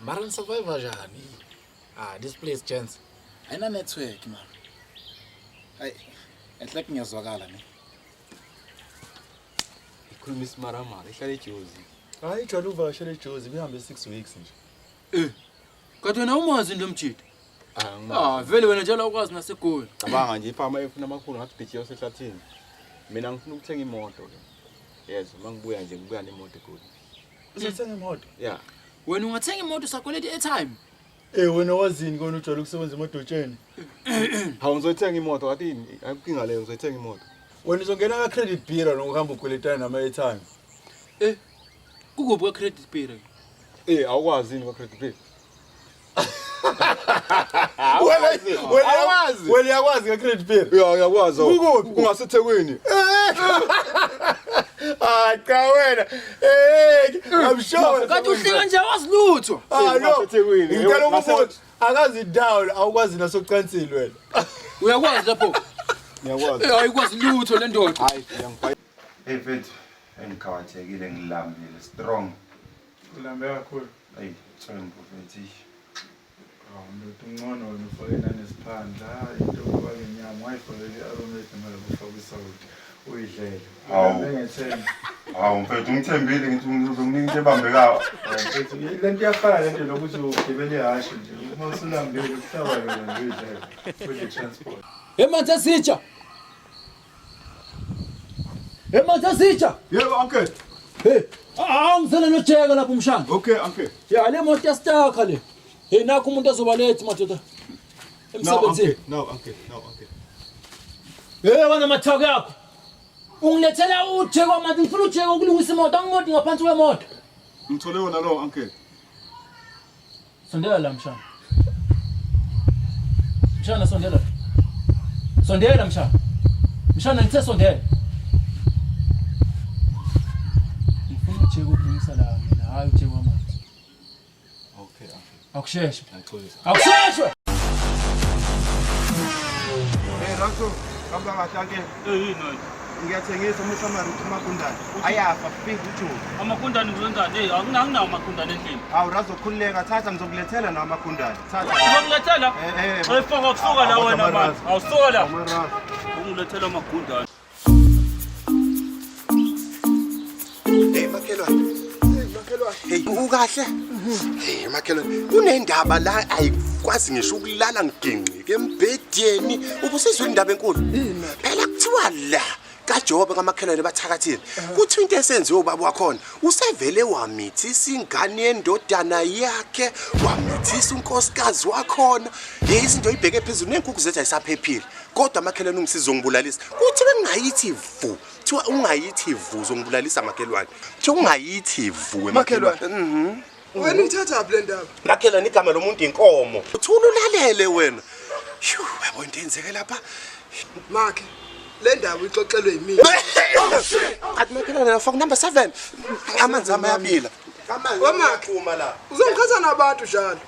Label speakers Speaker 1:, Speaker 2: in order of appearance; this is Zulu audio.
Speaker 1: Mara survivor jani. This place chance.
Speaker 2: Ayina network man. Hayi, enhle ngiyazwakala ne.
Speaker 3: Ikhuluma isimaramara, ihlala eJozi.
Speaker 4: Hayi jwala uvashele eJozi bihambe 6 weeks nje.
Speaker 5: Kanti wena umazi ndomjida? Vele wena njalo ukwazi naseGoli.
Speaker 3: Cabanga nje ifama efuna amakhulu ngathi bhijiya osehlathini. Mina ngifuna ukuthenga imoto ke. Yes, mangibuya nje ngibuya nemoto eGoli.
Speaker 4: Uzothenga imoto?
Speaker 3: Yeah.
Speaker 5: Wena ungathenga imoto sakweleti airtime?
Speaker 4: Wena wazini kona ujwala ukusebenza emodotsheni?
Speaker 3: Hawu ngizoyithenga imoto wathi ayinkinga leyo ngizoyithenga imoto.
Speaker 4: Wena uzongena ka credit bureau nokuhamba ukweletana nama airtime.
Speaker 5: Kukuphi kwa credit bureau?
Speaker 3: Awukwazi yini kwa credit bureau?
Speaker 4: Wena yakwazi ka credit bureau?
Speaker 3: Uyakwazi. Kungasethekwini.
Speaker 4: Cha wena. I'm sure.
Speaker 5: Kanti uhlika nje wazilutho.
Speaker 4: No. Ngicela ukubuza. Akazi down awukwazi nasocansini wena.
Speaker 5: Uyakwazi lapho?
Speaker 3: Ngiyakwazi.
Speaker 5: Ayikwazi lutho le ndoda.
Speaker 3: Hayi, ngiyangifaya.
Speaker 6: Hey mfethu, engikhawathekile ngilambile strong.
Speaker 4: Ulambe kakhulu.
Speaker 6: Hey, sorry mfethu.
Speaker 4: Ndoda ungcono wena ufake nanesiphandla into okuba ngenyama wayifake i-aromat manje ufake isawuti uyidlele. Ngethemba.
Speaker 6: Hawu mfethu ngithembile ngithi uzokunika into ebambekayo.
Speaker 4: Mfethu lento iyafana lento lokuthi ugibele ihashi nje. Uma usulambile kuhlaba yona nje uyidlele. Futhi transport.
Speaker 5: Emanzi asitsha. Emanzi asitsha.
Speaker 3: Yebo uncle.
Speaker 5: Ngizela nojeka lapha umshana.
Speaker 3: Okay uncle.
Speaker 5: Ya le moto yastaka le. Nakho umuntu azobaletha madoda. Emsebenzini.
Speaker 3: No uncle.
Speaker 5: Wena mathaka yakho. Ungilethela ujeke kwamanzi ngifuna ujeke ukulungisa imoto angimodi ngaphansi kwemoto.
Speaker 3: Ngithole wona lo uncle.
Speaker 5: Sondela la mshana. Mshana sondela. Sondela mshana. Mshana ngithe sondela. Ngifuna ujeke ukulungisa la mina hayi ujeke kwamanzi.
Speaker 3: Okay uncle.
Speaker 5: Akusheshwe.
Speaker 3: Ngixolisa.
Speaker 5: Akusheshwe.
Speaker 7: Rakho, hamba kahle ke.
Speaker 5: Yini?
Speaker 7: Ngiyathengisa umsamari uMakundane. Ayafa fika uJozi.
Speaker 5: Amakundane ngizenzani? Anginawo amakundane endlini.
Speaker 7: Hawu razokhululeka thatha ngizokulethela nawo amakundane. Thatha.
Speaker 5: Uzongilethela? Ufaka kusuka la wena manje. Awusuka la. Ungilethela amakundane.
Speaker 7: Makhelwane. Hey, ukahle? Hey, makhelwane. Kunendaba la ayikwazi ngisho ukulala ngiginqike embedeni. Ubusizwe indaba enkulu. Phela kuthiwa la kaJobe kamakhelwane bathakathile. Kuthi into esenziwe ubaba wakhona, usevele wamithisa ingane yendodana yakhe, wamithisa unkosikazi wakhona. Izinto ibheke phezulu nenkukhu zethu ayisaphephile. Kodwa amakhelwane ungisiza ungibulalisa. Kuthi bengayithi vu. Kuthiwa ungayithi vu uzongibulalisa makhelwane. Kuthi ungayithi vu makhelwane.
Speaker 8: Wena uthatha phi le ndaba?
Speaker 7: Makhelwane igama lomuntu inkomo. Uthula ulalele wena. Shu, yabo into enzeke lapha.
Speaker 8: Makhe. Le ndaba ixoxelwe yimina.
Speaker 7: Athi makhelwane afaka number 7. Amanzi amayabila.
Speaker 8: Wamakhe. Uzongikhatha nabantu njalo.